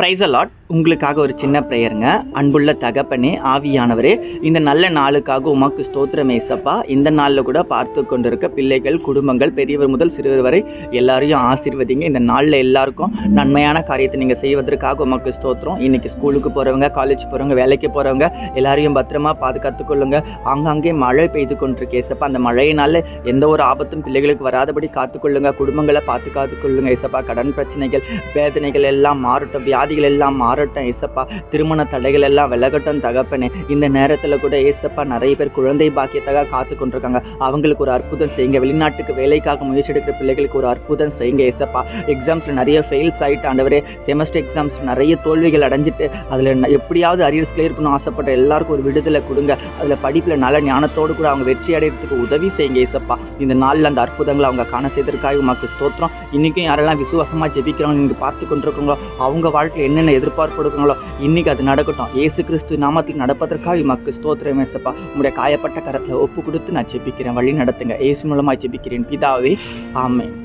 Price allot. உங்களுக்காக ஒரு சின்ன ப்ரேயருங்க. அன்புள்ள தகப்பனே, ஆவியானவரே, இந்த நல்ல நாளுக்காக உமக்கு ஸ்தோத்திரம் ஏசப்பா. இந்த நாளில் கூட பார்த்து கொண்டிருக்க பிள்ளைகள், குடும்பங்கள், பெரியவர் முதல் சிறுவர் வரை எல்லாரையும் ஆசீர்வதிங்க. இந்த நாளில் எல்லாருக்கும் நன்மையான காரியத்தை நீங்கள் செய்வதற்காக உமக்கு ஸ்தோத்திரம். இன்றைக்கி ஸ்கூலுக்கு போகிறவங்க, காலேஜ் போகிறவங்க, வேலைக்கு போகிறவங்க எல்லாரையும் பத்திரமா பாதுகாத்துக்கொள்ளுங்க. ஆங்காங்கே மழை பெய்து கொண்டிருக்கு ஏசப்பா. அந்த மழையினால் எந்த ஒரு ஆபத்தும் பிள்ளைகளுக்கு வராதபடி காத்துக்கொள்ளுங்க. குடும்பங்களை காத்துக்கொள்ளுங்க ஏசப்பா. கடன் பிரச்சனைகள், வேதனைகள் எல்லாம் மாறட்டும், வியாதிகள் எல்லாம் மாறட்டும் ஏசப்பா. திருமண தடைகள் எல்லாம் விலகட்டும் தகப்பனே. இந்த நேரத்தில் கூட ஏசப்பா நிறைய பேர் குழந்தை பாக்கியத்தாக காத்து கொண்டிருக்காங்க. அவங்களுக்கு ஒரு அற்புதம் செய்யுங்க. வெளிநாட்டுக்கு வேலைக்காக முயற்சி எடுக்கிற பிள்ளைகளுக்கு ஒரு அற்புதம் செய்யுங்க ஏசப்பா. எக்ஸாம்ஸில் நிறைய ஃபெயில்ஸ் ஆகிட்டு ஆண்டவரே, செமஸ்டர் எக்ஸாம்ஸ் நிறைய தோல்விகள் அடைஞ்சிட்டு அதில் எப்படியாவது அரியர்ஸ் கிளியர் பண்ண ஆசைப்பட்ட எல்லாருக்கும் ஒரு விடுதலை கொடுங்க. அதில் படிப்பில் நல்ல ஞானத்தோடு கூட அவங்க வெற்றி அடைகிறதுக்கு உதவி செய்யுங்க ஏசப்பா. இந்த நாளில் அந்த அற்புதங்களை அவங்க காண செய்ததற்காக உமக்கு ஸ்தோத்திரம். இன்றைக்கும் யாரெல்லாம் விசுவாசமாக ஜெபிக்கிறாங்க நீங்கள் பார்த்து கொண்டிருக்கீங்களோ, அவங்க வாழ்க்கையில் என்னென்ன எதிர்பார்ப்பு கொடுக்குங்களோ இன்றைக்கி அது நடக்கட்டும். இயேசு கிறிஸ்து நாமத்தில் நடப்பதற்காக உமக்கு ஸ்தோத்திரம் ஏசப்பா. உங்களுடைய காயப்பட்ட கரத்தில் ஒப்பு கொடுத்து நான் ஜெபிக்கிறேன். வழி நடத்துங்க. இயேசு மூலமாக ஜெபிக்கிறேன் பிதாவே, ஆமென்.